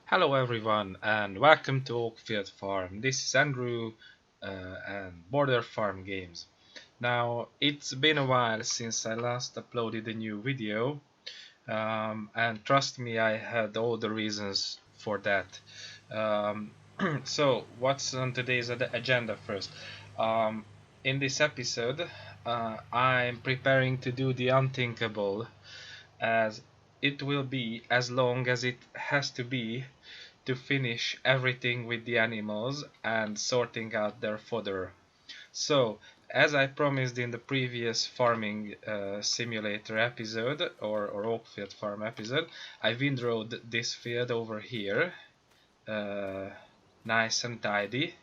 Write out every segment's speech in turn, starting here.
Hello everyone and welcome to Oakfield Farm. This is Andrew and Border Farm Games. Now it's been a while since I last uploaded a new video and trust me, I had all the reasons for that. Um, so what's on today's agenda first? Um, in this episode I'm preparing to do the unthinkable, as it will be as long as it has to be to finish everything with the animals and sorting out their fodder. So, as I promised in the previous farming simulator episode or Oakfield Farm episode, I windrowed this field over here, uh, nice and tidy,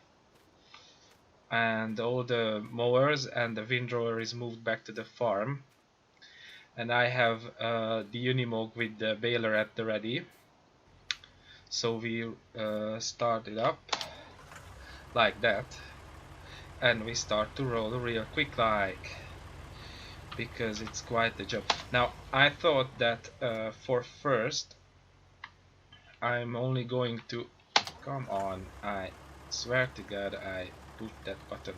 and all the mowers and the windrower is moved back to the farm, and I have the Unimog with the baler at the ready. So we start it up like that, and we start to roll real quick, like, because it's quite the job. Now I thought that for first I'm only going to, come on, I swear to God I put that button.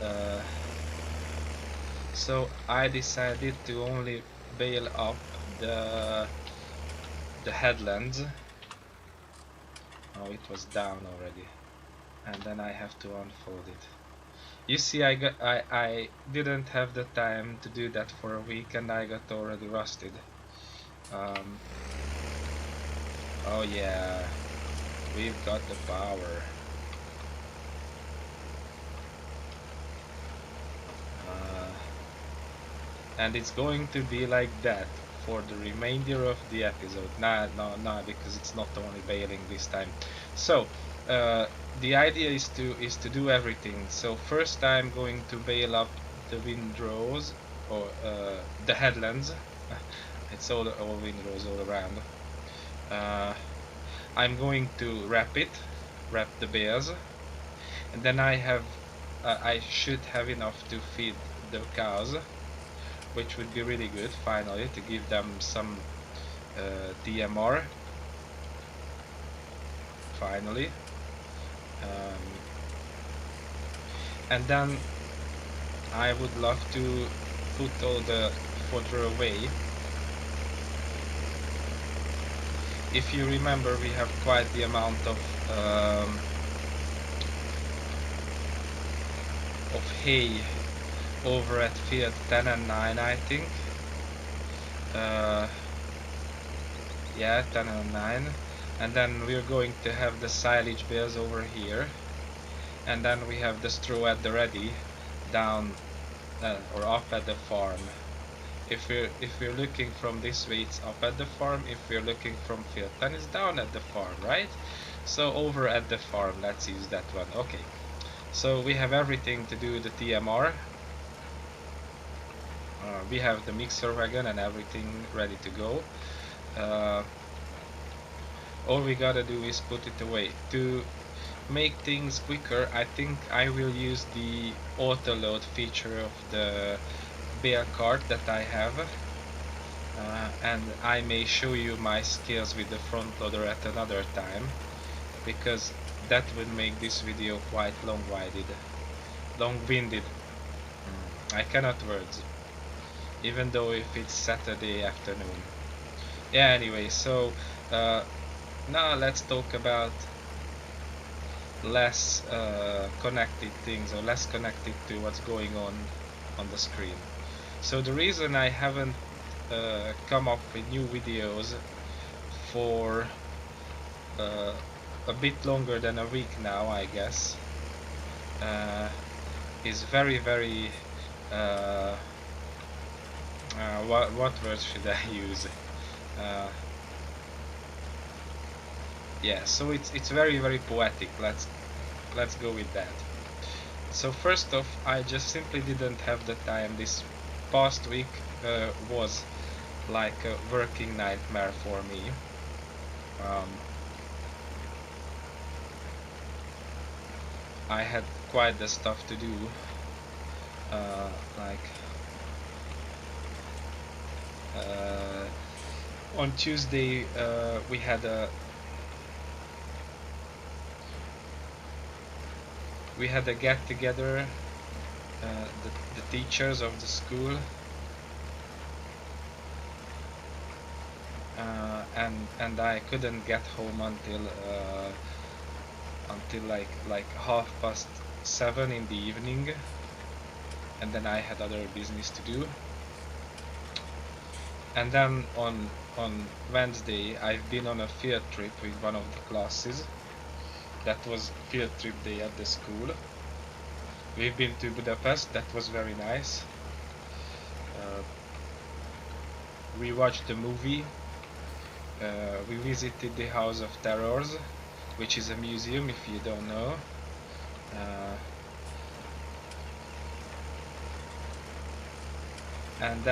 Uh, so I decided to only bail up the headlands. Oh, it was down already, and then I have to unfold it. You see, I didn't have the time to do that for a week, and I got already rusted. Oh yeah, we've got the power. Uh, and it's going to be like that for the remainder of the episode. Nah, because it's not only bailing this time. So, the idea is to do everything. So first I'm going to bail up the windrows, or the headlands. It's all windrows all around. I'm going to wrap the bales, and then I should have enough to feed the cows, which would be really good finally, to give them some DMR finally. And then I would love to put all the fodder away. If you remember, we have quite the amount of hay over at field 10 and 9, I think. Yeah, 10 and 9. And then we're going to have the silage bales over here, and then we have the straw at the ready down or up at the farm. If we're looking from this way, it's up at the farm. If we're looking from field 10, it's down at the farm, right? So over at the farm, let's use that one. Okay, so we have everything to do the TMR. We have the mixer wagon and everything ready to go. All we gotta do is put it away. To make things quicker, I think I will use the auto load feature of the bale cart that I have, and I may show you my skills with the front loader at another time, because that would make this video quite long-winded. I cannot words, even though if it's Saturday afternoon. Yeah, anyway, so now let's talk about less connected things, or less connected to what's going on the screen. So the reason I haven't come up with new videos for a bit longer than a week now, I guess, is very what words should I use? Yeah, so it's very poetic. Let's go with that. So first off, I just simply didn't have the time. This past week was like a working nightmare for me. I had quite the stuff to do, like on Tuesday we had a we had a get together, the teachers of the school, and I couldn't get home until like 7:30 in the evening, and then I had other business to do. And then on Wednesday I've been on a field trip with one of the classes. That was field trip day at the school. We've been to Budapest, that was very nice. We watched the movie. We visited the House of Terrors, which is a museum if you don't know. And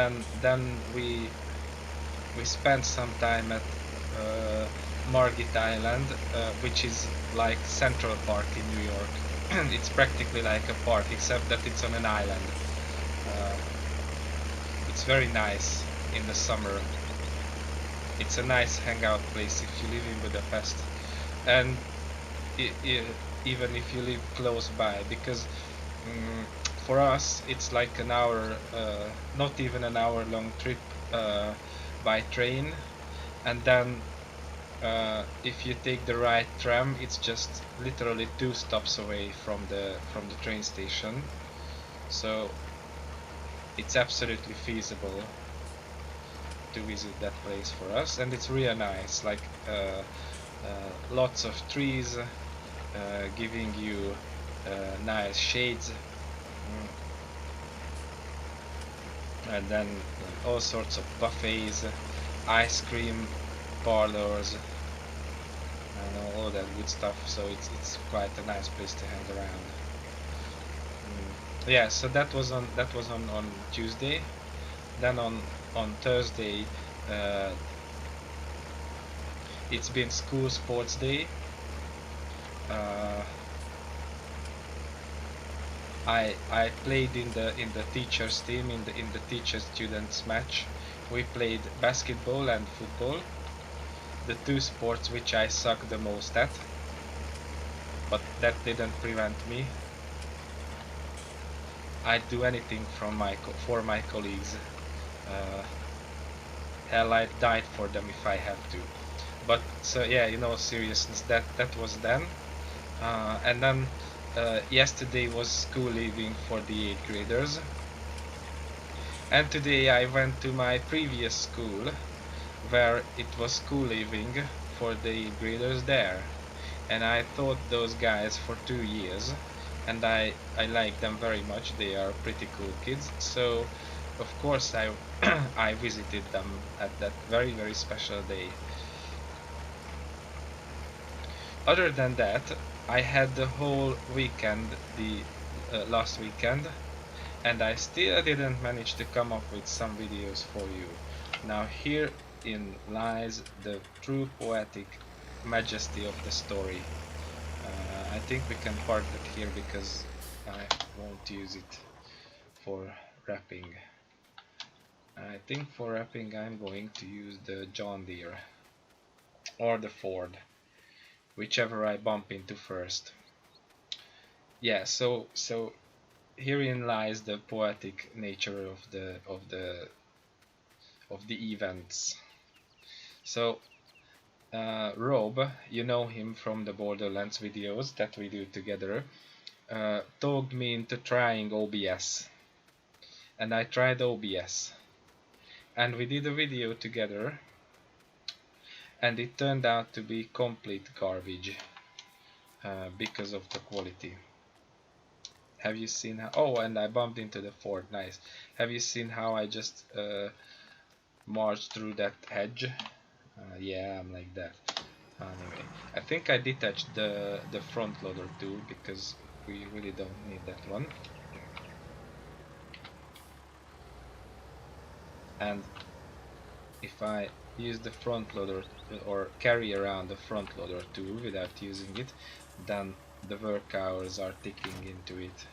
then we spent some time at Margit Island, which is like Central Park in New York. It's practically like a park, except that it's on an island. It's very nice in the summer. It's a nice hangout place if you live in Budapest, and even if you live close by, because for us it's like an hour, not even an hour long trip by train, and then if you take the right tram, it's just literally 2 stops away from the train station, so it's absolutely feasible to visit that place for us. And it's really nice, like lots of trees giving you nice shades, and then all sorts of buffets, ice cream parlors, and all that good stuff, so it's quite a nice place to hang around. Yeah, so that was on Tuesday. Then on Thursday it's been school sports day. I played in the teachers team, in the teacher students match. We played basketball and football, the 2 sports which I suck the most at, but that didn't prevent me. I'd do anything for my colleagues. Hell, I'd die for them if I have to. But so yeah, you know, seriousness, that was then. And then yesterday was school leaving for the 8th graders, and today I went to my previous school where it was school leaving for the 8th graders there, and I taught those guys for 2 years, and I like them very much. They are pretty cool kids, so of course I I visited them at that very, very special day. Other than that, I had the whole weekend, the last weekend, and I still didn't manage to come up with some videos for you. Now herein lies the true poetic majesty of the story. I think we can park it here because I won't use it for wrapping. I think for wrapping I'm going to use the John Deere or the Ford, whichever I bump into first. Yeah, so herein lies the poetic nature of the events. So Rob, you know him from the Borderlands videos that we do together, talked me into trying OBS, and I tried OBS, and we did a video together, and it turned out to be complete garbage because of the quality. Have you seen how? Oh, and I bumped into the Ford. Nice. Have you seen how I just marched through that hedge? Yeah, I'm like that. Anyway, I think I detached the front loader tool because we really don't need that one. And if I use the front loader or carry around the front loader tool without using it, then the work hours are ticking into it.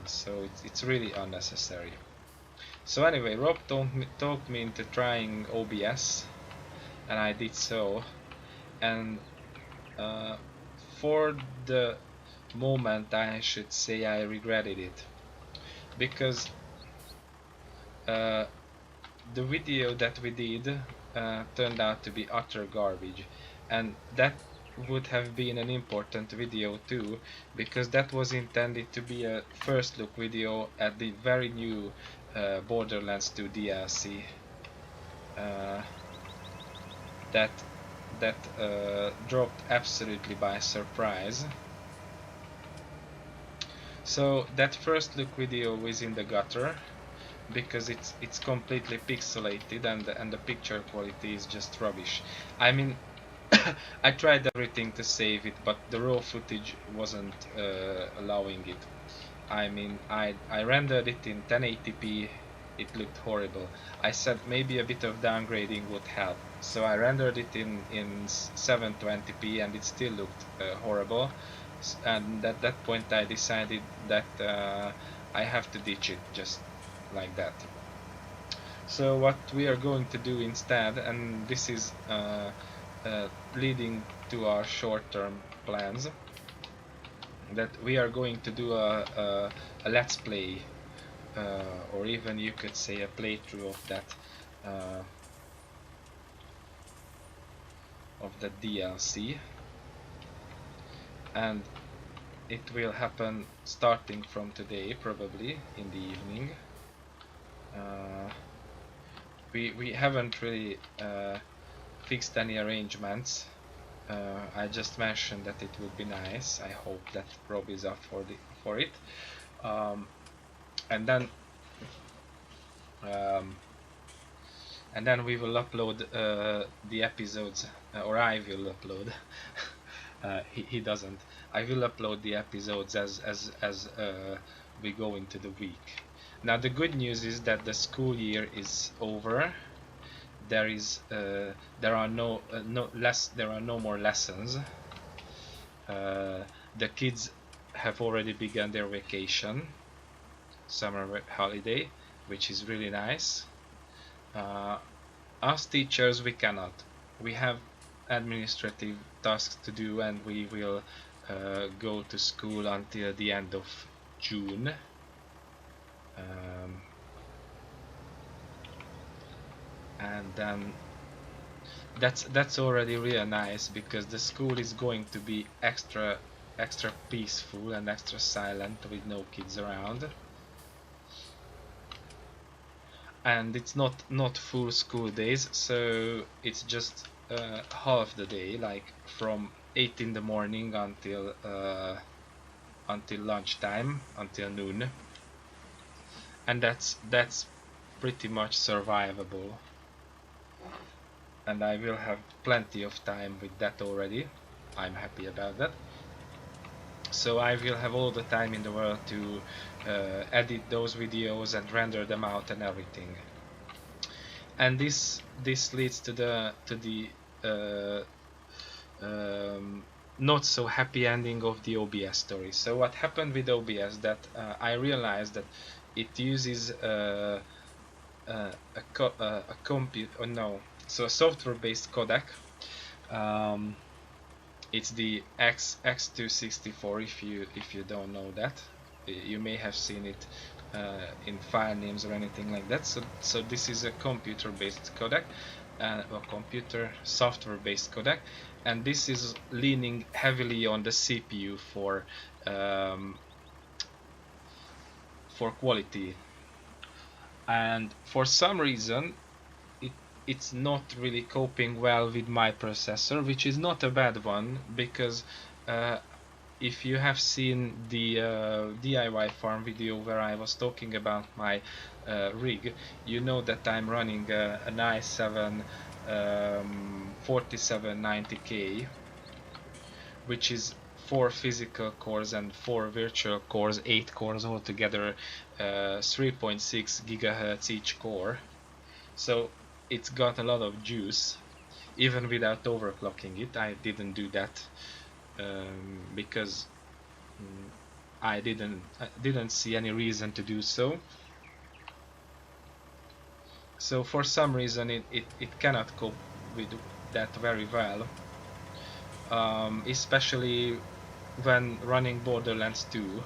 So it's really unnecessary. So anyway, Rob talked me into trying OBS, and I did so. And for the moment I should say I regretted it, because the video that we did turned out to be utter garbage, and that would have been an important video too, because that was intended to be a first look video at the very new Borderlands 2 DLC uh, that dropped absolutely by surprise. So that first look video is in the gutter, because it's completely pixelated, and the picture quality is just rubbish. I mean, I tried everything to save it, but the raw footage wasn't allowing it. I mean, I rendered it in 1080p, it looked horrible. I said maybe a bit of downgrading would help, so I rendered it in 720p, and it still looked horrible. And at that point I decided that I have to ditch it just like that. So what we are going to do instead, and this is leading to our short-term plans, that we are going to do a let's play, or even you could say a playthrough of that DLC, and it will happen starting from today, probably in the evening. We haven't really fixed any arrangements. I just mentioned that it would be nice. I hope that Rob is up for it. And then we will upload the episodes, or I will upload. He doesn't. I will upload the episodes as we go into the week. Now the good news is that the school year is over. There are no more lessons. The kids have already begun their vacation, summer holiday, which is really nice. Us teachers, we cannot. We have administrative tasks to do, and we will go to school until the end of June. And then that's already really nice, because the school is going to be extra peaceful and extra silent with no kids around, and it's not full school days, so it's just half the day, like from 8 in the morning until lunchtime, until noon, and that's pretty much survivable. And I will have plenty of time with that already. I'm happy about that. So I will have all the time in the world to edit those videos and render them out and everything. And this leads to the not so happy ending of the OBS story. So what happened with OBS, that I realized that it uses a software-based codec. It's the X264. If you don't know that, you may have seen it in file names or anything like that. So this is a computer-based codec, or computer software-based codec, and this is leaning heavily on the CPU for quality. And for some reason it's not really coping well with my processor, which is not a bad one, because if you have seen the DIY farm video where I was talking about my rig, you know that I'm running an i7 4790K, which is 4 physical cores and 4 virtual cores, 8 cores altogether, 3.6 gigahertz each core. So it's got a lot of juice, even without overclocking it. I didn't do that because I didn't see any reason to do so. So for some reason it cannot cope with that very well, especially when running Borderlands 2.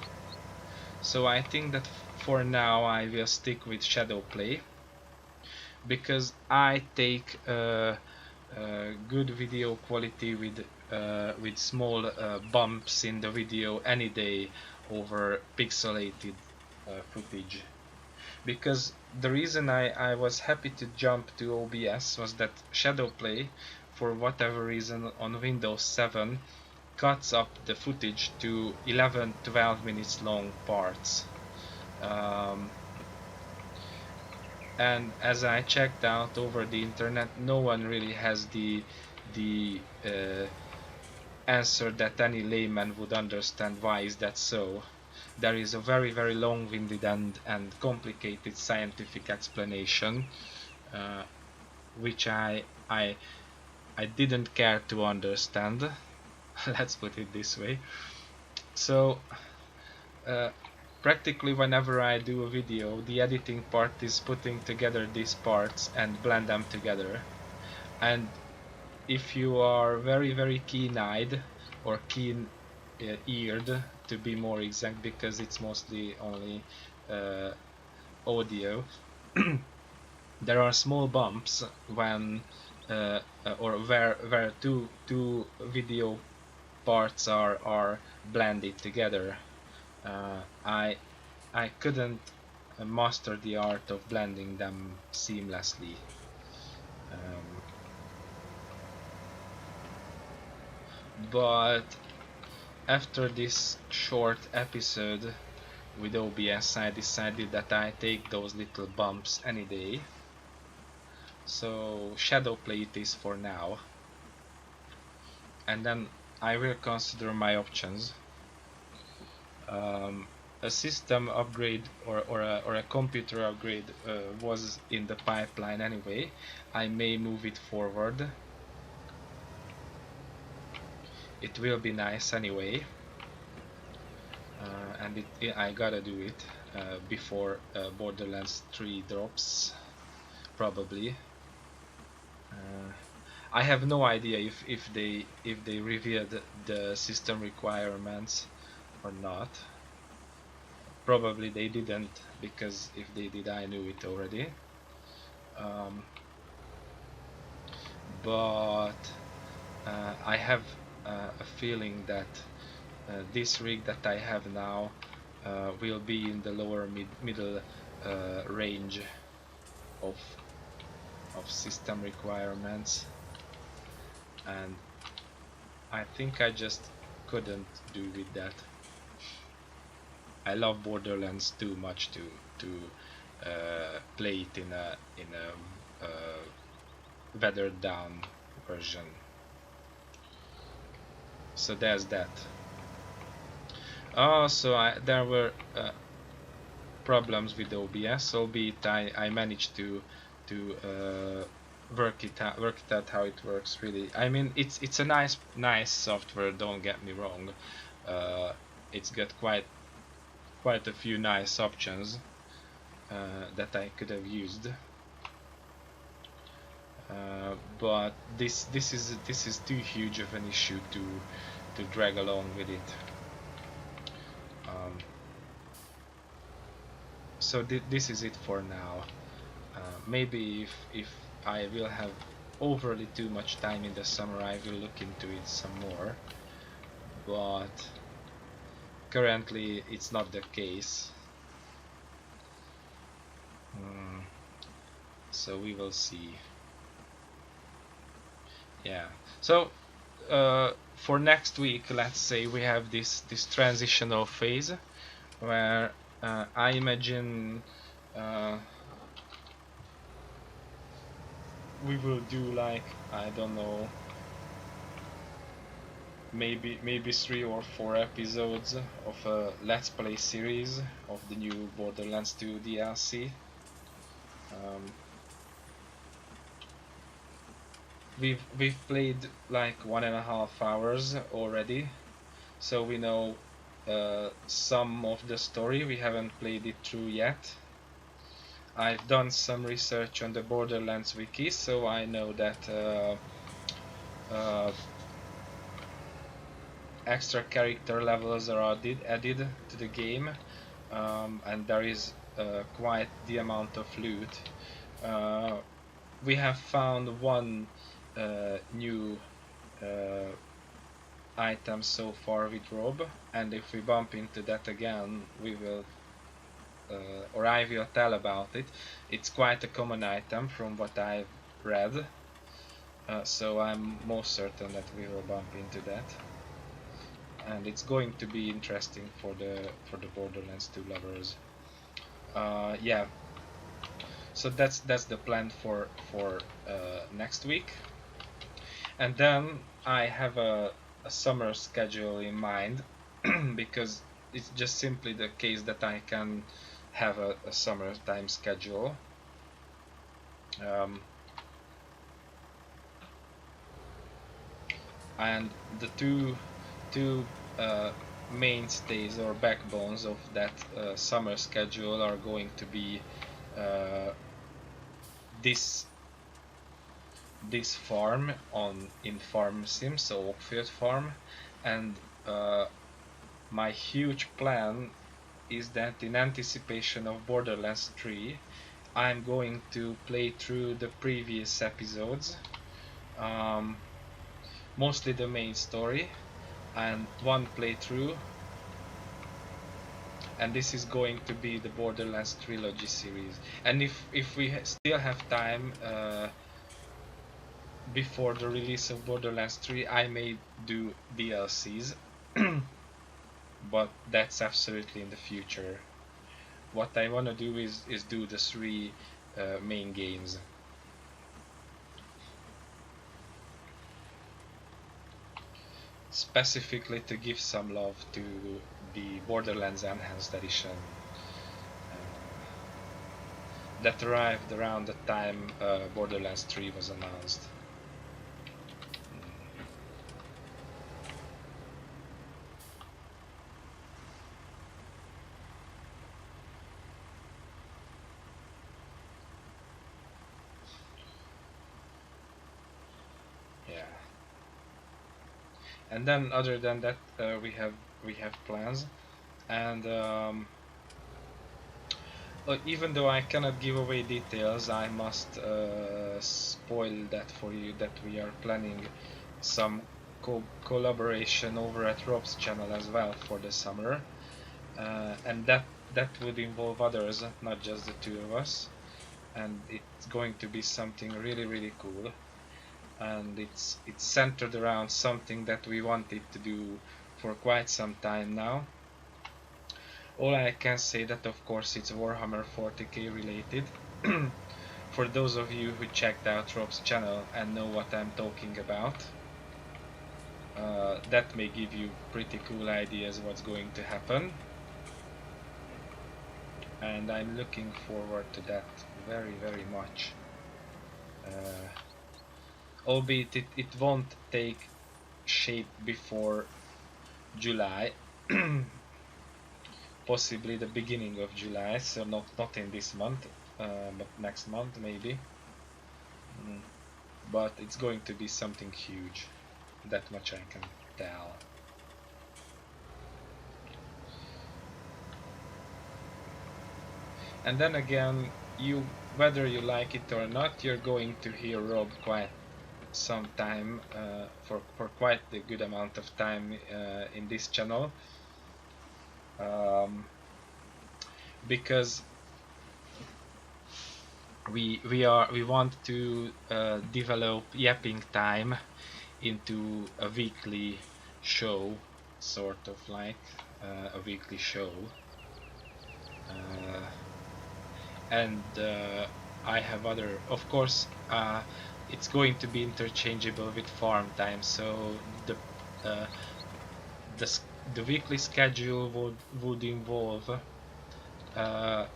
So I think that for now I will stick with Shadowplay, because I take good video quality with small bumps in the video any day over pixelated footage. Because the reason I was happy to jump to OBS was that Shadowplay, for whatever reason on Windows 7, cuts up the footage to 11-12 minutes long parts. And as I checked out over the internet, no one really has the answer that any layman would understand why is that so. There is a very long-winded and complicated scientific explanation, which I didn't care to understand. Let's put it this way. So practically whenever I do a video, the editing part is putting together these parts and blend them together. And if you are very keen-eyed, or keen-eared to be more exact, because it's mostly only audio, there are small bumps when or where two video parts are blended together. I couldn't master the art of blending them seamlessly. But after this short episode with OBS, I decided that I take those little bumps any day. So Shadowplay it is for now, and then I will consider my options. A system upgrade or a computer upgrade was in the pipeline anyway. I may move it forward. It will be nice anyway, and I gotta do it before Borderlands 3 drops, probably. I have no idea if they revealed the system requirements or not. Probably they didn't, because if they did, I knew it already. But I have a feeling that this rig that I have now will be in the lower middle range of system requirements, and I think I just couldn't do with that. I love Borderlands too much to play it in a weathered down version. So there's that. Also, there were problems with OBS, albeit I managed to work it out how it works. Really, I mean, it's a nice software. Don't get me wrong. It's got quite a few nice options that I could have used, but this is too huge of an issue to drag along with it. So this is it for now. Maybe if I will have overly too much time in the summer, I will look into it some more, but currently it's not the case. So we will see. Yeah, so for next week, let's say we have this transitional phase where I imagine we will do, like, I don't know, maybe 3 or 4 episodes of a Let's Play series of the new Borderlands 2 DLC. We've played like 1.5 hours already, so we know some of the story. We haven't played it through yet. I've done some research on the Borderlands wiki, so I know that extra character levels are added to the game, and there is quite the amount of loot. We have found one new item so far with Rob, and if we bump into that again, we will or I will tell about it. It's quite a common item from what I've read, so I'm most certain that we will bump into that, and it's going to be interesting for the Borderlands 2 lovers. Yeah, so that's the plan for next week, and then I have a summer schedule in mind because it's just simply the case that I can have a summertime schedule. And the two mainstays or backbones of that summer schedule are going to be this farm in Farm Sim, so Oakfield Farm, and my huge plan is that in anticipation of Borderlands 3, I'm going to play through the previous episodes, mostly the main story, and one playthrough, and this is going to be the Borderlands trilogy series. And if we still have time before the release of Borderlands 3, I may do DLCs, but that's absolutely in the future. What I want to do is do the 3 main games. Specifically to give some love to the Borderlands Enhanced Edition that arrived around the time Borderlands 3 was announced. Yeah. And then other than that, we have plans, and even though I cannot give away details, I must spoil that for you, that we are planning some collaboration over at Rob's channel as well for the summer, and that would involve others, not just the two of us, and it's going to be something really cool, and it's centered around something that we wanted to do for quite some time now. All I can say that of course it's Warhammer 40k related. For those of you who checked out Rob's channel and know what I'm talking about, that may give you pretty cool ideas what's going to happen, and I'm looking forward to that very much. Albeit it won't take shape before July, possibly the beginning of July, so not in this month, but next month maybe. But it's going to be something huge, that much I can tell. And then again, whether you like it or not, you're going to hear Rob quite some time, for quite a good amount of time in this channel, because we want to develop yapping time into a weekly show, sort of like a weekly show, and I have other, of course, it's going to be interchangeable with farm time, so the weekly schedule would involve at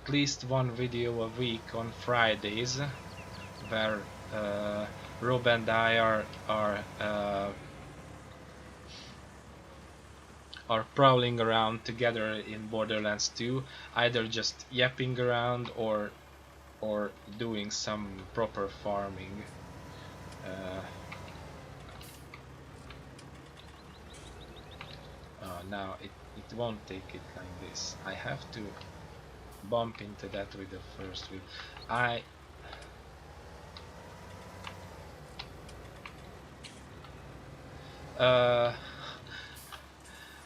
least one video a week on Fridays, where Rob and I are prowling around together in Borderlands 2, either just yapping around or doing some proper farming. now it won't take it like this. I have to bump into that with the first wheel. Uh,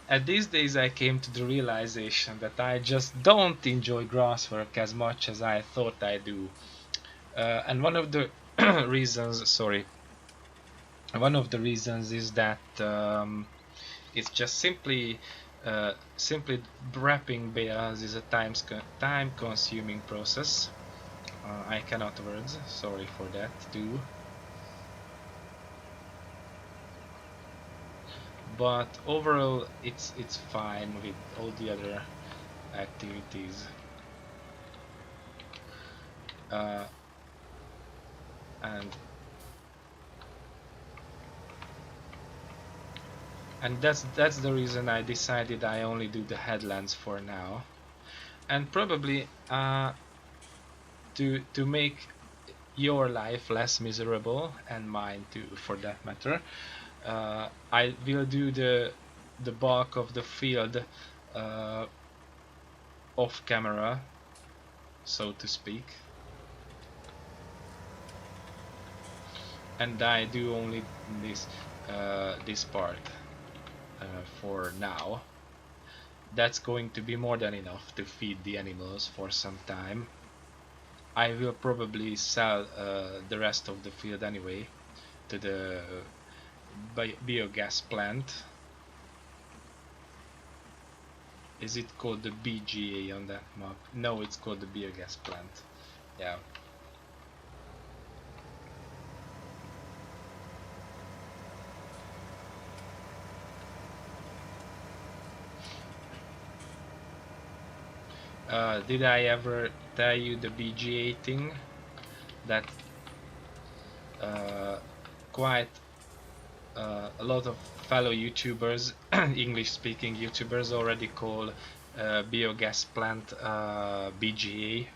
at these days I came to the realization that I just don't enjoy Grasswork as much as I thought I do. And one of the reasons, sorry, one of the reasons is that it's just simply wrapping bales is a time consuming process. I cannot words, sorry for that too. But overall it's fine with all the other activities. And that's the reason I decided I only do the headlands for now, and probably to make your life less miserable, and mine too for that matter, I will do the bulk of the field off camera, so to speak, and I do only this part for now. That's going to be more than enough to feed the animals for some time. I will probably sell the rest of the field anyway to the biogas plant. Is it called the BGA on that map? No, it's called the biogas plant. Yeah. Did I ever tell you the BGA thing? That quite a lot of fellow YouTubers, English-speaking YouTubers, already call biogas plant BGA,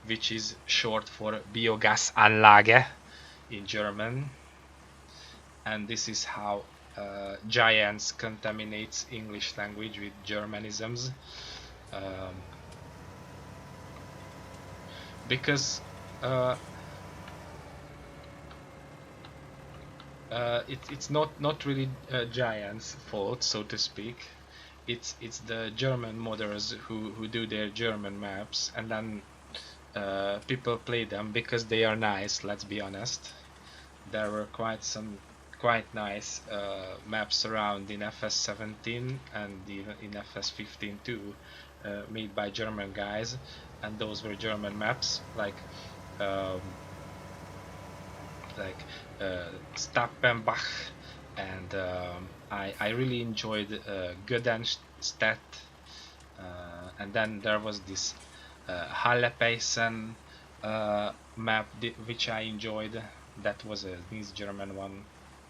which is short for Biogasanlage in German. And this is how Giants contaminates English language with Germanisms. Because it's not really Giants' fault, so to speak. It's the German modders who do their German maps, and then people play them because they are nice. Let's be honest. There were quite nice maps around in FS17 and even in FS15 too, made by German guys, and those were German maps like Stappenbach, and I really enjoyed Gödenstadt, and then there was this Hallepeisen map which I enjoyed. That was a East German one.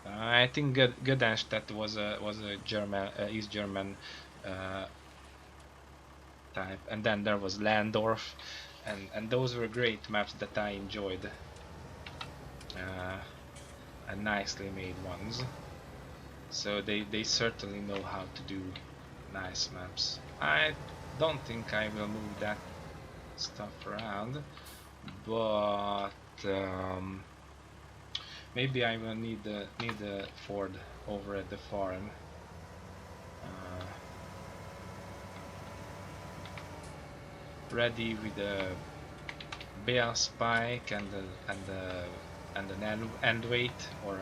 I think Gödenstadt was a German East German type, and then there was Landorf, and those were great maps that I enjoyed, and nicely made ones. So they certainly know how to do nice maps. I don't think I will move that stuff around, but maybe I will need a Ford over at the farm. Ready with a bale spike and an end weight, or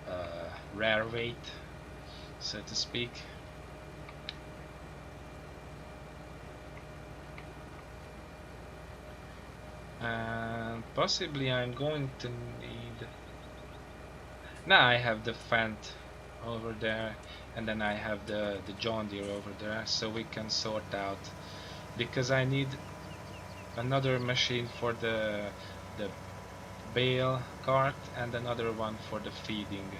a rare weight, so to speak. And possibly I'm going to need. Now I have the Fendt over there, and then I have the John Deere over there, so we can sort out, because I need another machine for the bale cart and another one for the feeding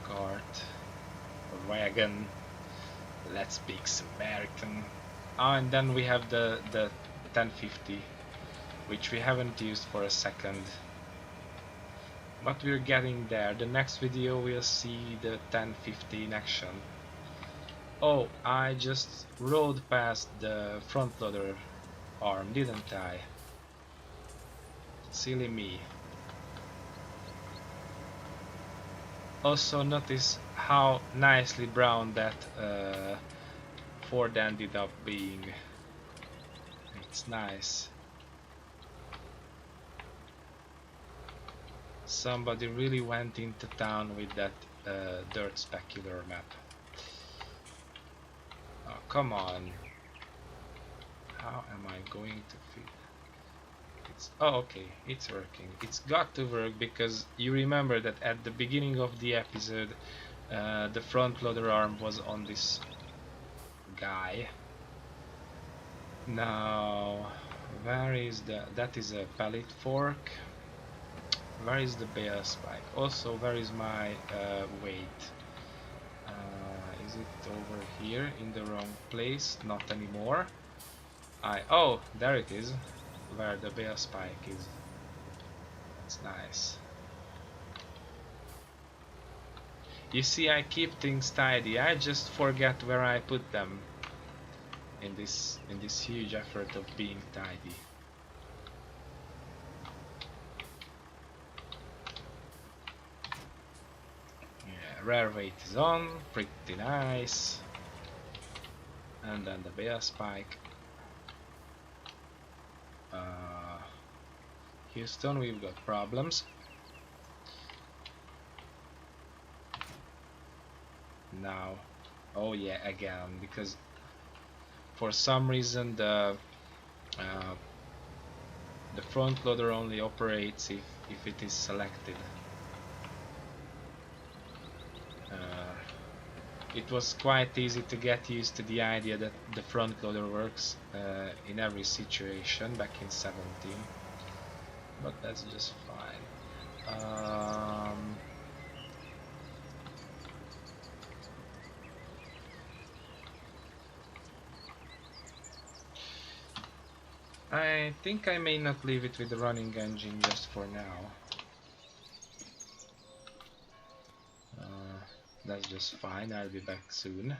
cart or wagon. Let's speak American. And then we have the 1050, which we haven't used for a second, but we're getting there. The next video we'll see the 1050 in action. Oh, I just rode past the front loader arm, didn't I? Silly me. Also notice how nicely brown that Ford ended up being. It's nice. Somebody really went into town with that dirt specular map. Oh, come on. How am I going to fit? Oh, okay, it's working. It's got to work because you remember that at the beginning of the episode the front loader arm was on this guy. Now, where is that is a pallet fork. Where is the bale spike? Also, where is my weight? Is it over here in the wrong place? Not anymore. Oh, there it is, where the bale spike is. That's nice. You see, I keep things tidy. I just forget where I put them in this huge effort of being tidy. Yeah, rare weight is on, pretty nice. And then the bale spike. Houston, we've got problems. Now, oh yeah, again, because for some reason the front loader only operates if it is selected. It was quite easy to get used to the idea that the front loader works in every situation back in 17, but that's just fine. I think I may not leave it with the running engine just for now. That's just fine, I'll be back soon.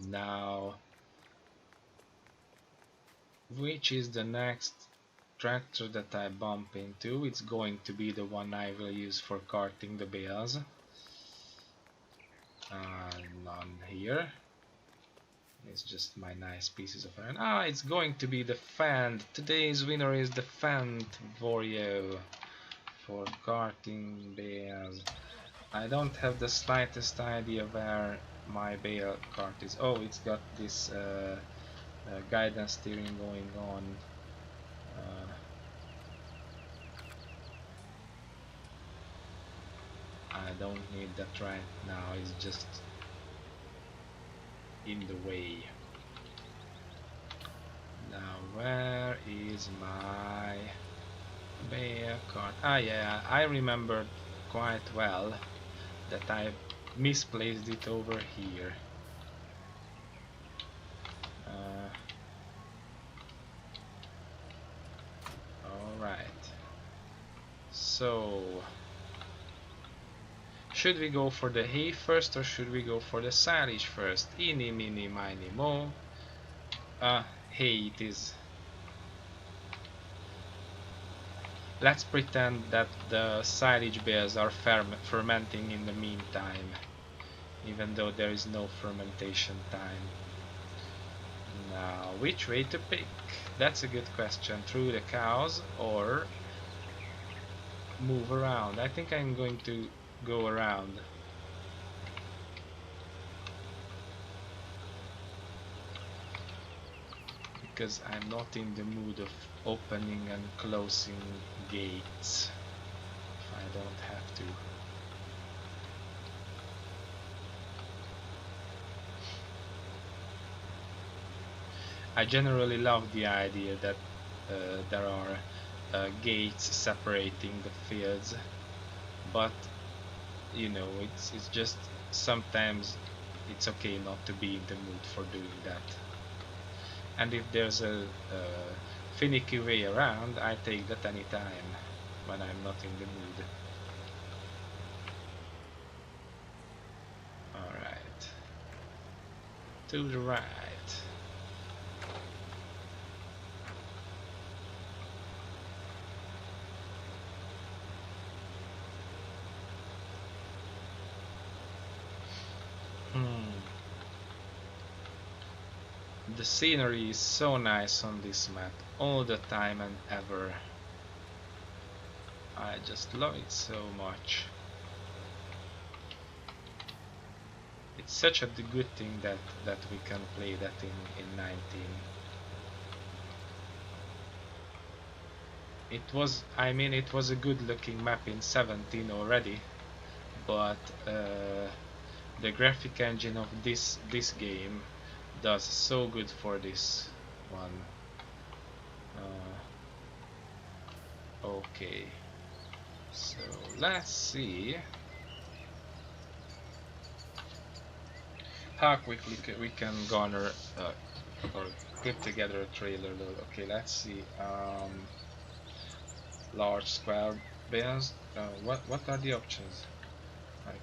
Now, which is the next tractor that I bump into? It's going to be the one I will use for carting the bales. None here. It's just my nice pieces of iron. Ah, it's going to be the Fend. Today's winner is the Fend Vorio for carting bales. I don't have the slightest idea where my bale cart is. Oh, it's got this guidance steering going on. I don't need that right now, it's just in the way. Now, where is my bale cart? Ah yeah, I remember quite well that I misplaced it over here. Alright, so should we go for the hay first or should we go for the silage first? Eeny, meeny, miny, mo. Hay it is. Let's pretend that the silage bales are fermenting in the meantime, even though there is no fermentation time. Now, which way to pick? That's a good question. Through the cows or move around? I think I'm going to go around. Because I'm not in the mood of opening and closing gates if I don't have to. I generally love the idea that there are gates separating the fields, but you know, it's just sometimes it's okay not to be in the mood for doing that. And if there's a finicky way around, I take that anytime when I'm not in the mood. To the right. The scenery is so nice on this map, all the time and ever. I just love it so much. It's such a good thing that we can play that in 19. I mean, it was a good looking map in 17 already, but the graphic engine of this game does so good for this one. Okay, so let's see how quickly we can garner or put together a trailer load. Okay, let's see. Large square bales. What are the options? Like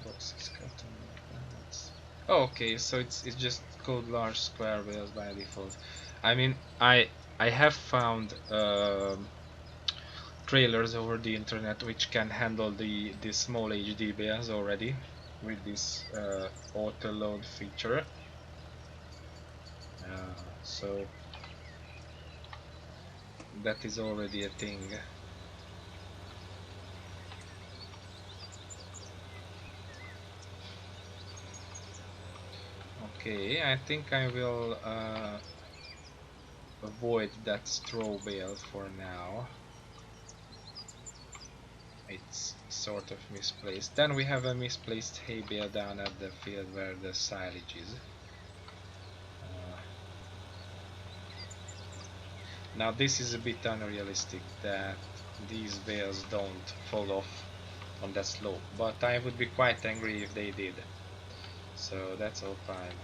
boxes, cotton. Oh, okay, so it's just called large square bales by default. I mean, I have found trailers over the internet which can handle the small HD bales already with this auto load feature. So that is already a thing. Okay, I think I will avoid that straw bale for now. It's sort of misplaced. Then we have a misplaced hay bale down at the field where the silage is. Now this is a bit unrealistic that these bales don't fall off on that slope, but I would be quite angry if they did. So that's all fine.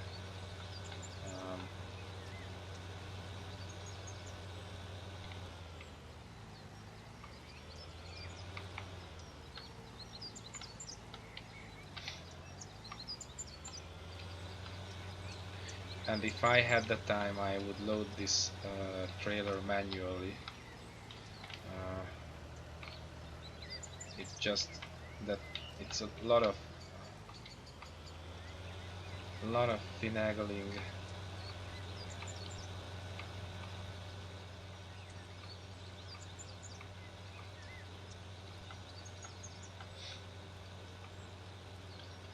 And if I had the time, I would load this trailer manually. It's just that it's a lot of finagling.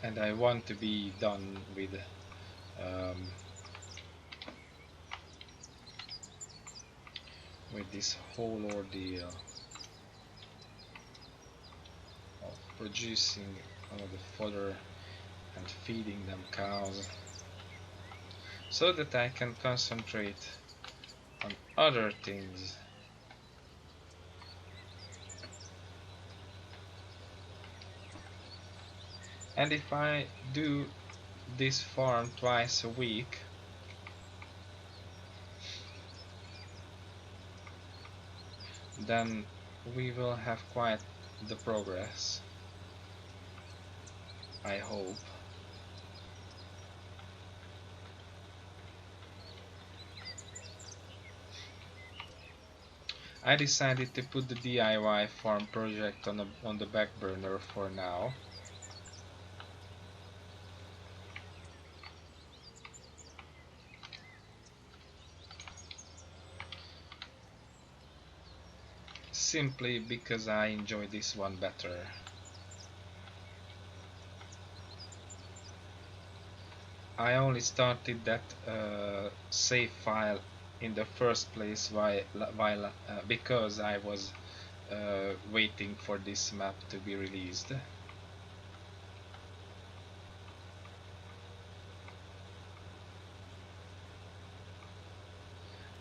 And I want to be done with this whole ordeal of producing all the fodder and feeding them cows, so that I can concentrate on other things. And if I do this farm twice a week, then we will have quite the progress, I hope. I decided to put the DIY farm project on the back burner for now. Simply because I enjoy this one better. I only started that save file in the first place because I was waiting for this map to be released.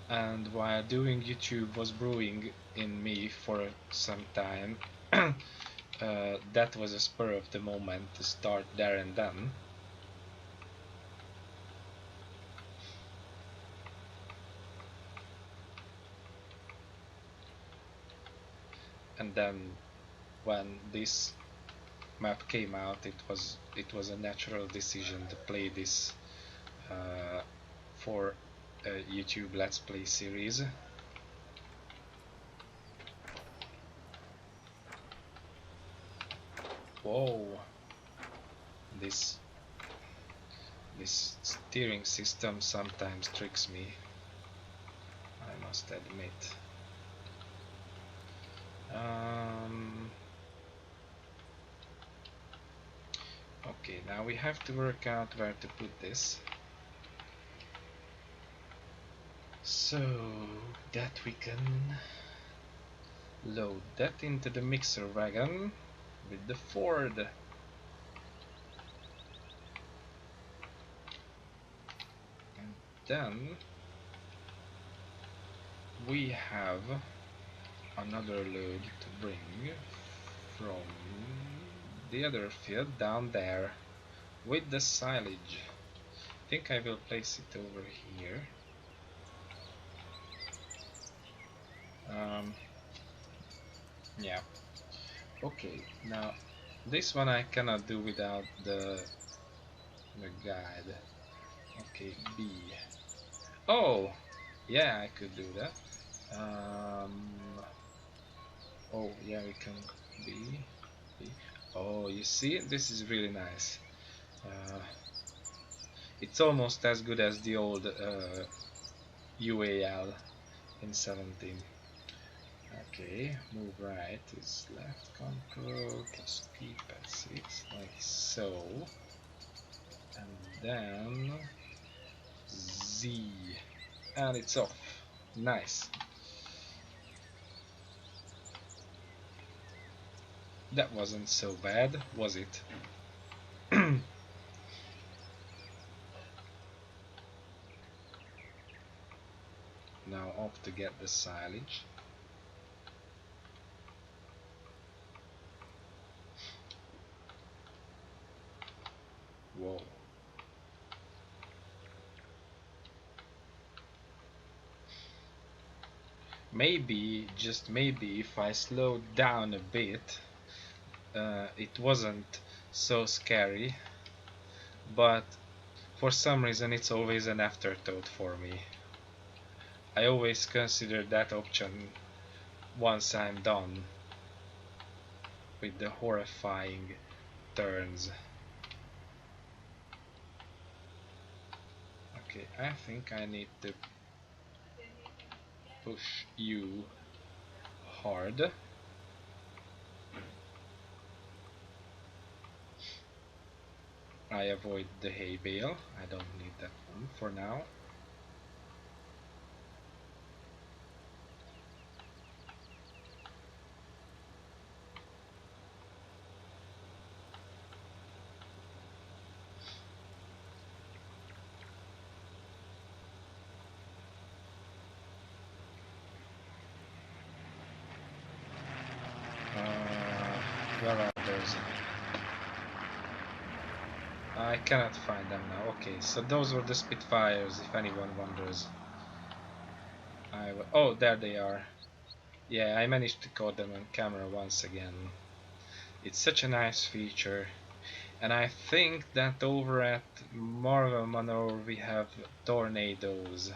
And while doing YouTube was brewing in me for some time, that was a spur of the moment to start there and then. And then when this map came out, it was a natural decision to play this uh, for a YouTube Let's Play series. Whoa! This steering system sometimes tricks me, I must admit. Okay, now we have to work out where to put this, so that we can load that into the mixer wagon with the Ford. And then we have another load to bring from the other field down there with the silage. I think I will place it over here. Yeah. Okay, now this one I cannot do without the guide. Okay, B. Oh, yeah, I could do that. Oh, yeah, we can B. Oh, you see, this is really nice. It's almost as good as the old UAL in 17. Okay, move right is left control plus keypad 6, like so. And then Z. And it's off. Nice. That wasn't so bad, was it? Now off to get the silage. Whoa. Maybe, just maybe, if I slowed down a bit, it wasn't so scary, but for some reason it's always an afterthought for me. I always consider that option once I'm done with the horrifying turns. Okay, I think I need to push you hard. I avoid the hay bale, I don't need that one for now. Where are those? I cannot find them now. Okay, so those were the Spitfires, if anyone wonders. Oh, there they are. Yeah, I managed to caught them on camera once again. It's such a nice feature. And I think that over at Marvel Manor we have tornadoes.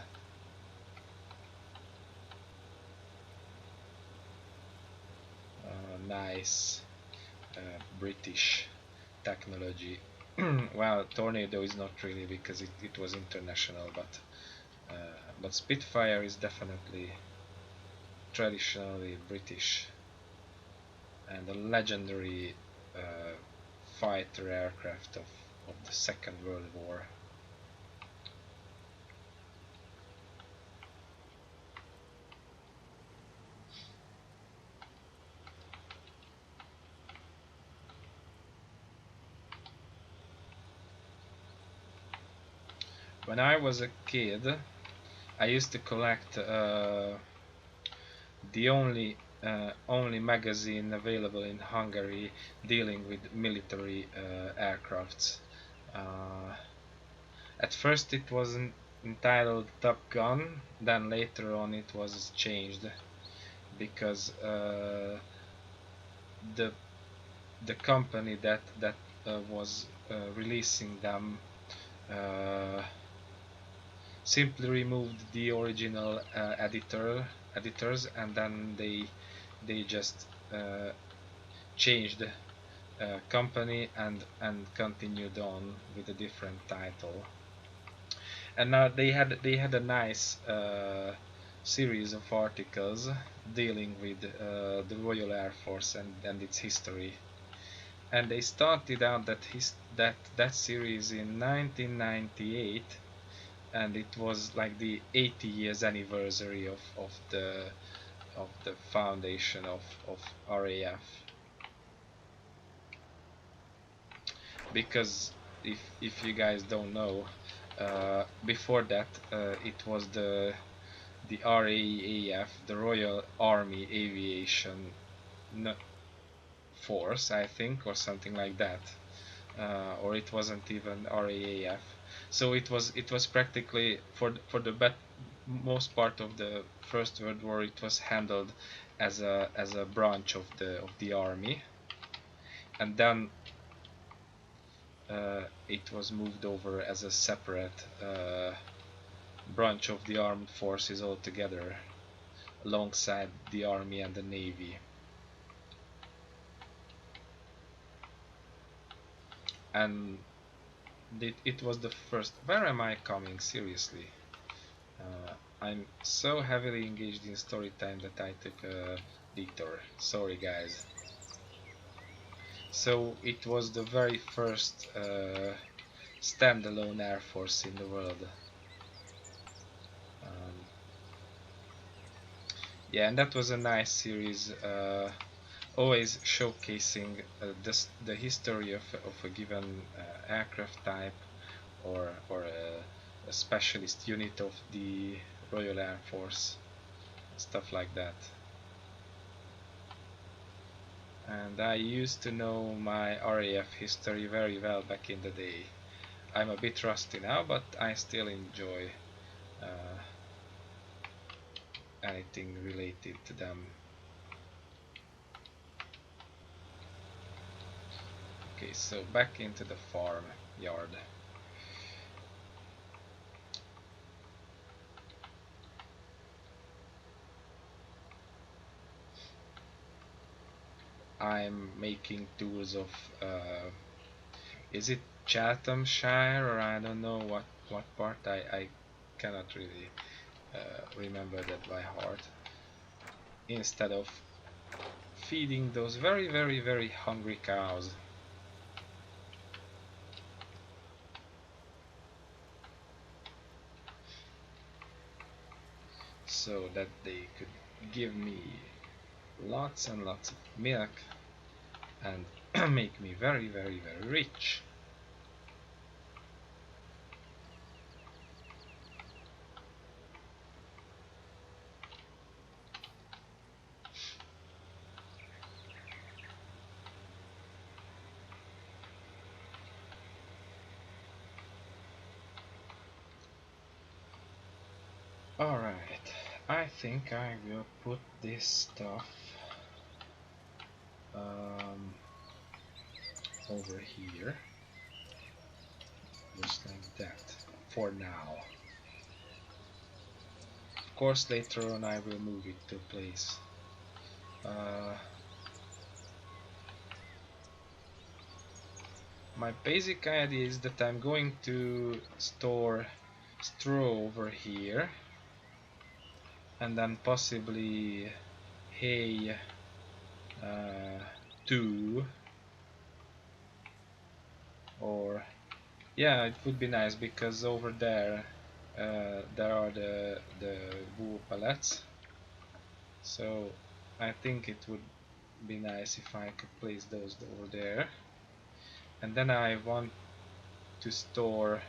Nice British technology. Well, tornado is not really, because it was international, but Spitfire is definitely traditionally British and a legendary fighter aircraft of the Second World War. When I was a kid, I used to collect the only magazine available in Hungary dealing with military aircrafts. At first it was entitled Top Gun, then later on it was changed because the the company that was releasing them simply removed the original editors, and then they just changed company and continued on with a different title. And now they had a nice series of articles dealing with the Royal Air Force and its history. And they started out that series in 1998, and it was like the 80 years anniversary of the foundation of RAF. Because if you guys don't know, before that it was the RAAF, the Royal Army Aviation Force, I think, or something like that, or it wasn't even RAAF. So it was practically for the most part of the First World War, it was handled as a branch of the army, and then it was moved over as a separate branch of the armed forces altogether, alongside the army and the navy. And it was the first. Where am I coming? Seriously, I'm so heavily engaged in story time that I took a detour. Sorry, guys. So it was the very first standalone air force in the world. Yeah, and that was a nice series, always showcasing the history of a given aircraft type, or a specialist unit of the Royal Air Force, stuff like that. And I used to know my RAF history very well back in the day. I'm a bit rusty now, but I still enjoy anything related to them. Okay, so back into the farm yard. I'm making tours of is it Chathamshire, or I don't know what part. I cannot really remember that by heart. Instead of feeding those very very very hungry cows. So that they could give me lots and lots of milk and make me very very very rich. Alright, I think I will put this stuff over here, just like that, for now. Of course, later on I will move it to a place. My basic idea is that I'm going to store straw over here, and then possibly hay too, or yeah, it would be nice because over there there are the wool pellets, so I think it would be nice if I could place those over there. And then I want to store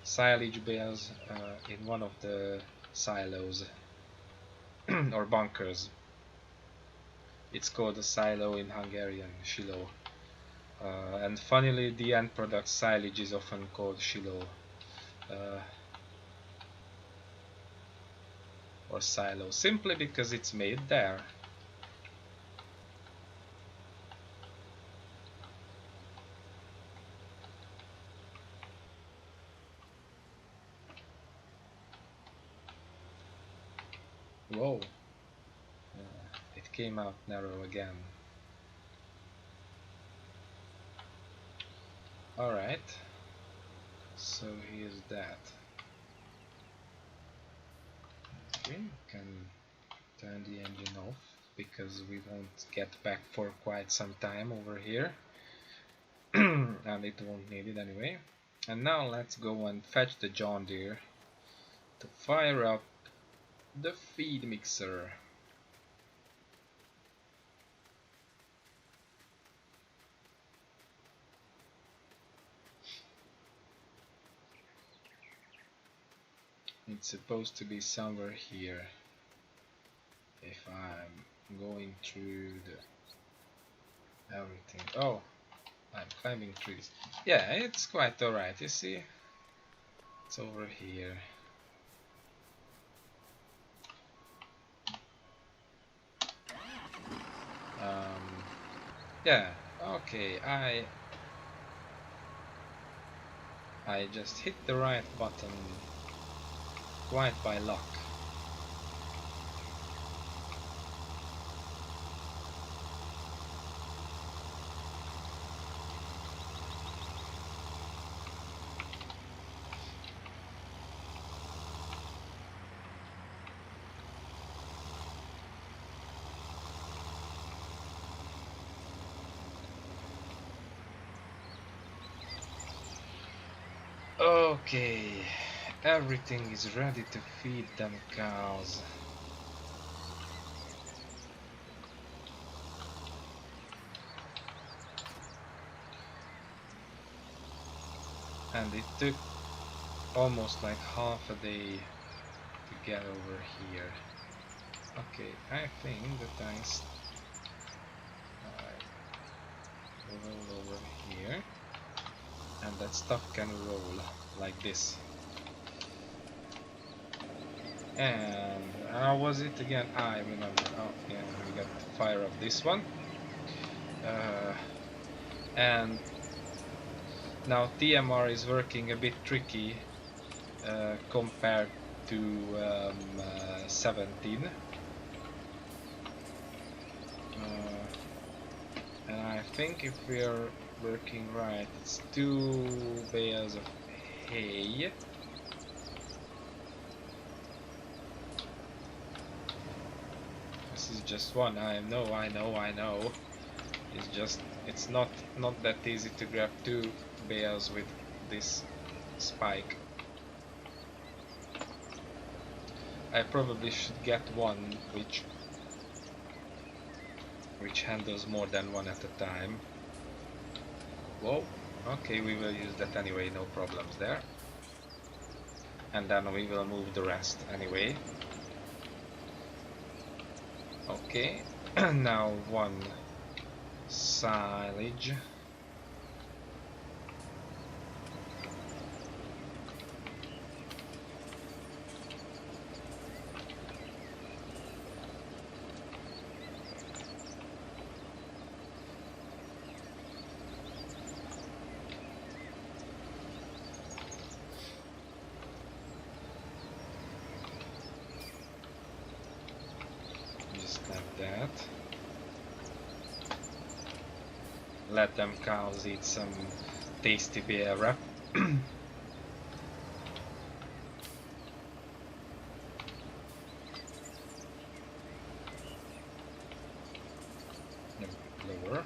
silage bales in one of the silos or bunkers. It's called a silo in Hungarian, silo. And funnily, the end product silage is often called silo or silo, simply because it's made there. Whoa, it came out narrow again. Alright, so here's that. Okay, can turn the engine off because we won't get back for quite some time over here. And it won't need it anyway. And now let's go and fetch the John Deere to fire up the feed mixer. It's supposed to be somewhere here. If I'm going through the everything. Oh, I'm climbing trees. Yeah, it's quite alright, you see? It's over here. Yeah, okay, I just hit the right button quite by luck. Okay, everything is ready to feed them cows. And it took almost like half a day to get over here. Okay, I think that I roll over here, and that stuff can roll like this. And how was it again? I remember. Oh yeah, we got to fire up this one. And now TMR is working a bit tricky compared to 17. And I think if we're working right, it's 2 bales of hay. This is just one. I know. It's not that easy to grab 2 bales with this spike. I probably should get one which handles more than one at a time. Whoa, okay, we will use that anyway, no problems there. And then we will move the rest anyway. Okay, now 1 silage. Like that. Let them cows eat some tasty beer wrap. Lower.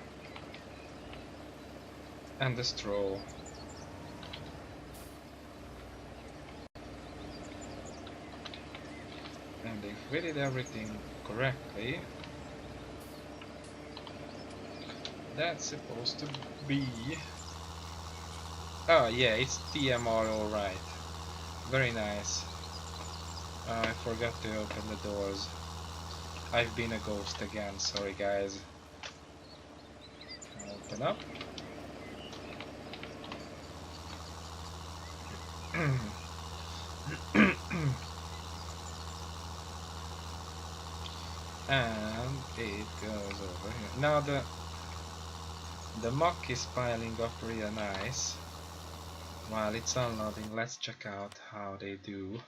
And the straw. And if we did everything correctly, that's supposed to be... Oh yeah, it's TMR alright. Very nice. I forgot to open the doors. I've been a ghost again, sorry guys. Open up. And it goes over here. Now the muck is piling up real nice. While it's unloading, let's check out how they do.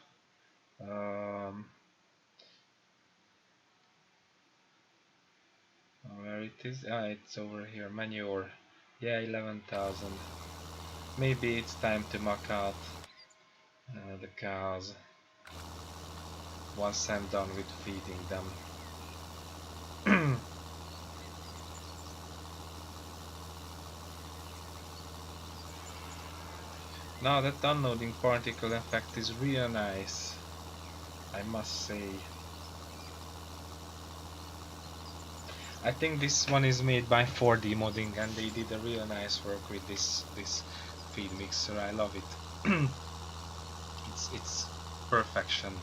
is? It's over here. Manure. Yeah, 11,000. Maybe it's time to muck out the cows once I'm done with feeding them. Now that unloading particle effect is real nice, I must say. I think this one is made by 4D modding, and they did a real nice work with this feed mixer. I love it. It's perfection.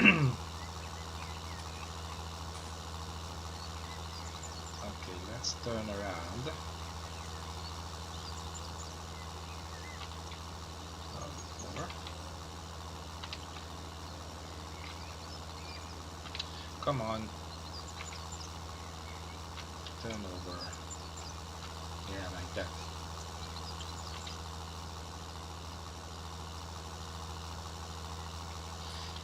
Okay, let's turn around. More. Come on. Turn over. Yeah, like that.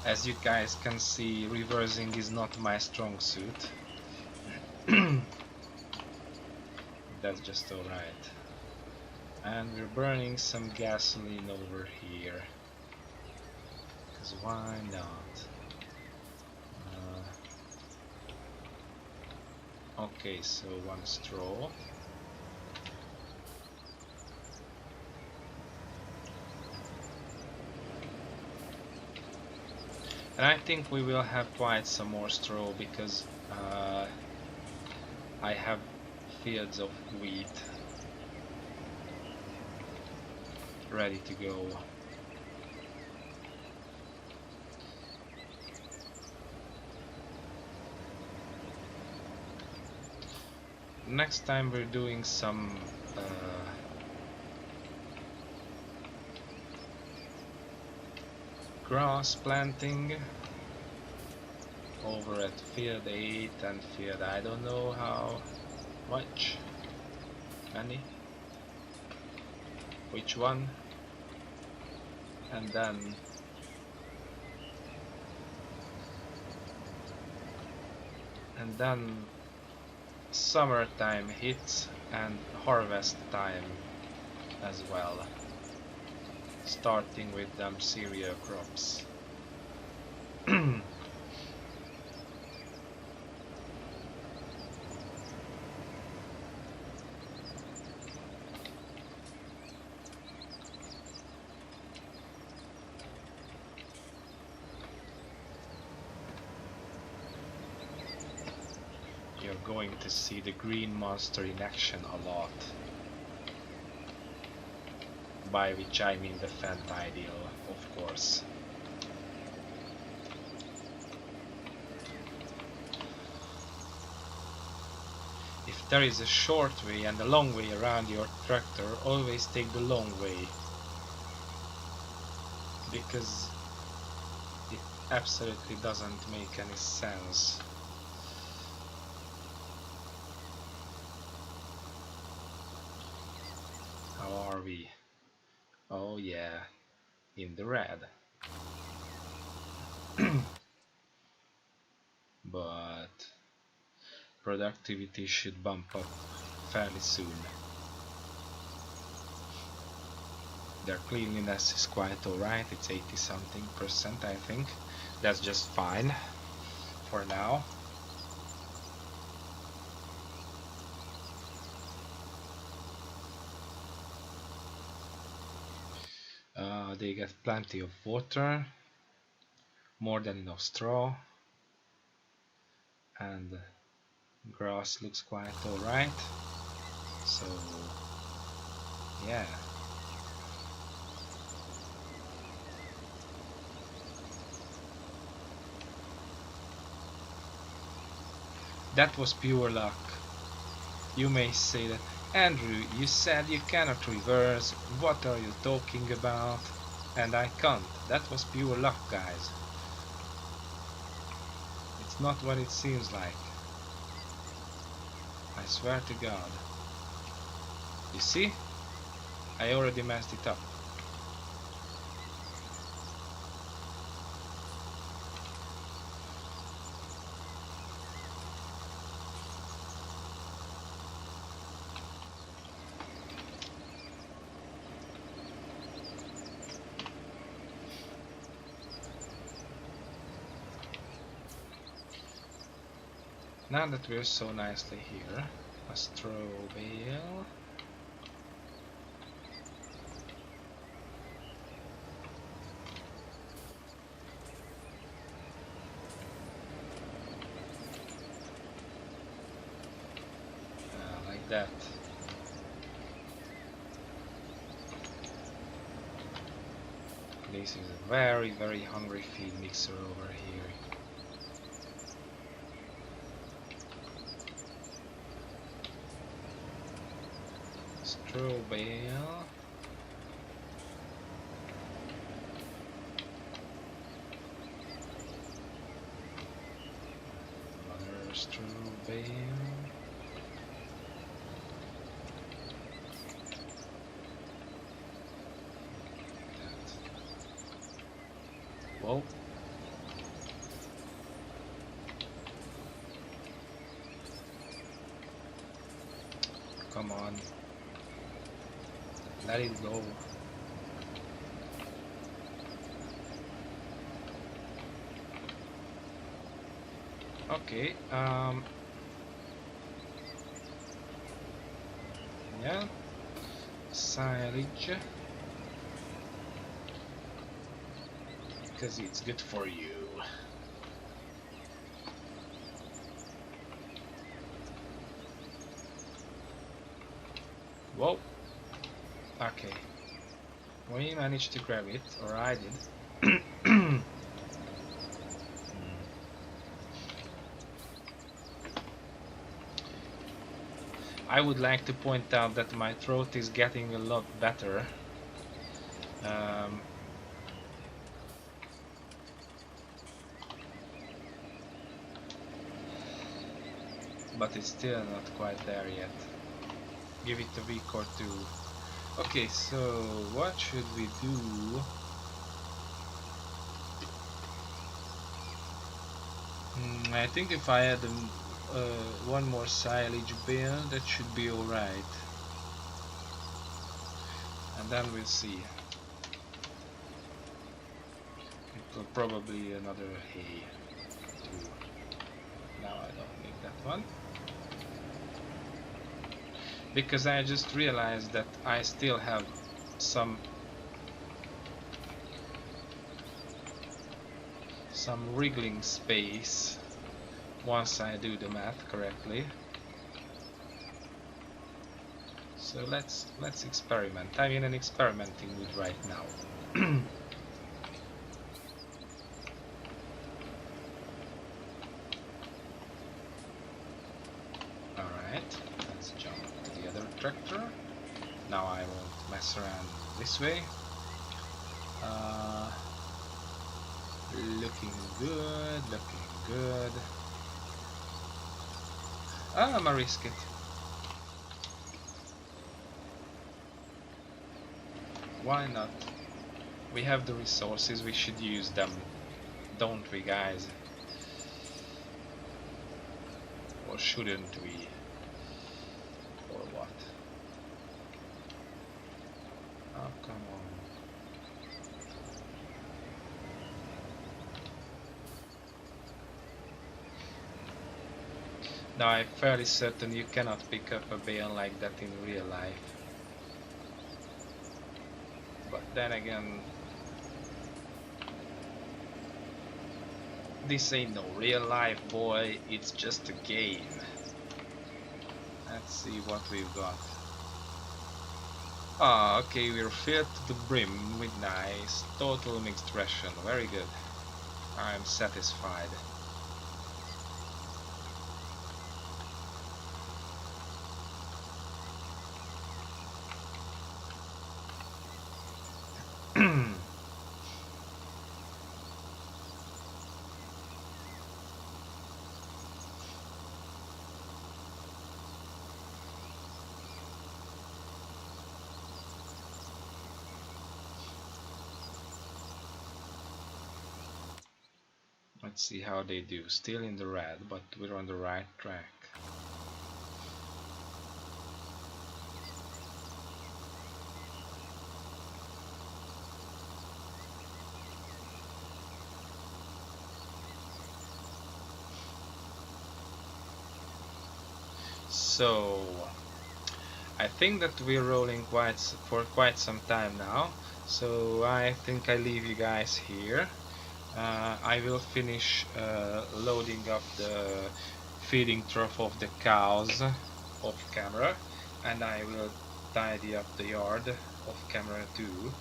As you guys can see, reversing is not my strong suit. That's just alright. And we're burning some gasoline over here. Because why not? Okay, so one straw. And I think we will have quite some more straw because I have fields of wheat ready to go. Next time we're doing some grass planting over at field 8 and field I don't know how much, many, which one, and then summertime hits and harvest time as well, starting with them cereal crops. You're going to see the green monster in action a lot. By which I mean the Fent ideal, of course. If there is a short way and a long way around your tractor, always take the long way. Because it absolutely doesn't make any sense. How are we? Oh yeah, in the red. But productivity should bump up fairly soon. Their cleanliness is quite alright, it's 80 something percent I think. That's just fine for now. They get plenty of water, more than enough straw, and grass looks quite alright. So yeah. That was pure luck. You may say that, Andrew, you said you cannot reverse, what are you talking about? And I can't. That was pure luck, guys. It's not what it seems like. I swear to God. You see? I already messed it up. Now that we're so nicely here, a straw bale. Like that. This is a very, very hungry feed mixer over here. Straw bale. Another straw bale. Whoa. Come on. Let it go. Okay, yeah, silage, because it's good for you. Whoa. Okay, we managed to grab it, or I did. I would like to point out that my throat is getting a lot better. But it's still not quite there yet. Give it a week or two. Okay, so what should we do? I think if I add one more silage bale, that should be alright. And then we'll see. It will probably another hay too. Now I don't need that one. Because I just realized that I still have some wriggling space once I do the math correctly. So let's experiment. I'm in an experimenting mood right now. Alright, let's jump to the other tractor. Now I won't mess around this way. Looking good, looking good. I'm gonna risk it. Why not? We have the resources, we should use them, don't we, guys? Or shouldn't we? Or what? Oh, come on. Now I'm fairly certain you cannot pick up a bale like that in real life. But then again, this ain't no real life, boy, it's just a game. Let's see what we've got. Ah, okay, we're filled to the brim with nice total mixed ration. Very good. I'm satisfied. Let's see how they do. Still in the red, but we're on the right track. So I think that we're rolling for quite some time now, so I think I leave you guys here. I will finish loading up the feeding trough of the cows off camera, and I will tidy up the yard off camera too.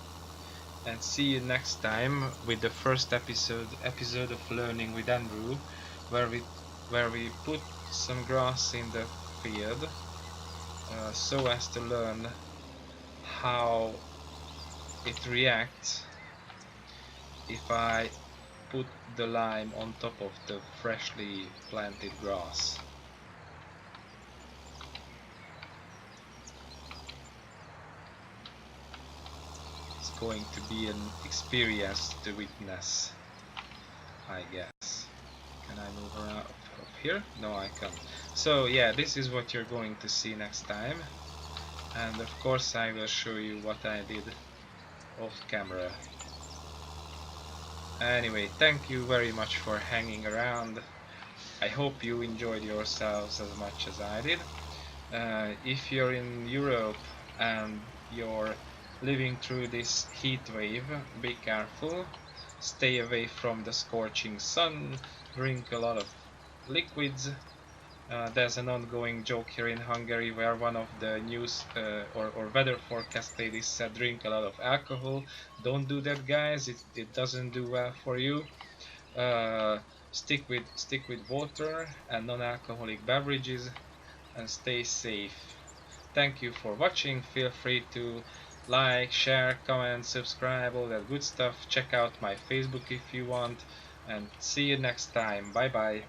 And see you next time with the first episode of Learning with Andrew, where we put some grass in the field so as to learn how it reacts if I put the lime on top of the freshly planted grass. It's going to be an experience to witness, I guess. Can I move around up here? No, I can't. So yeah, this is what you're going to see next time, and of course I will show you what I did off camera. Anyway, thank you very much for hanging around. I hope you enjoyed yourselves as much as I did. If you're in Europe and you're living through this heat wave, be careful. Stay away from the scorching sun. Drink a lot of liquids. There's an ongoing joke here in Hungary where one of the news or weather forecast ladies said drink a lot of alcohol. Don't do that, guys. It doesn't do well for you. Stick with water and non-alcoholic beverages and stay safe. Thank you for watching. Feel free to like, share, comment, subscribe, all that good stuff. Check out my Facebook if you want, and see you next time. Bye bye.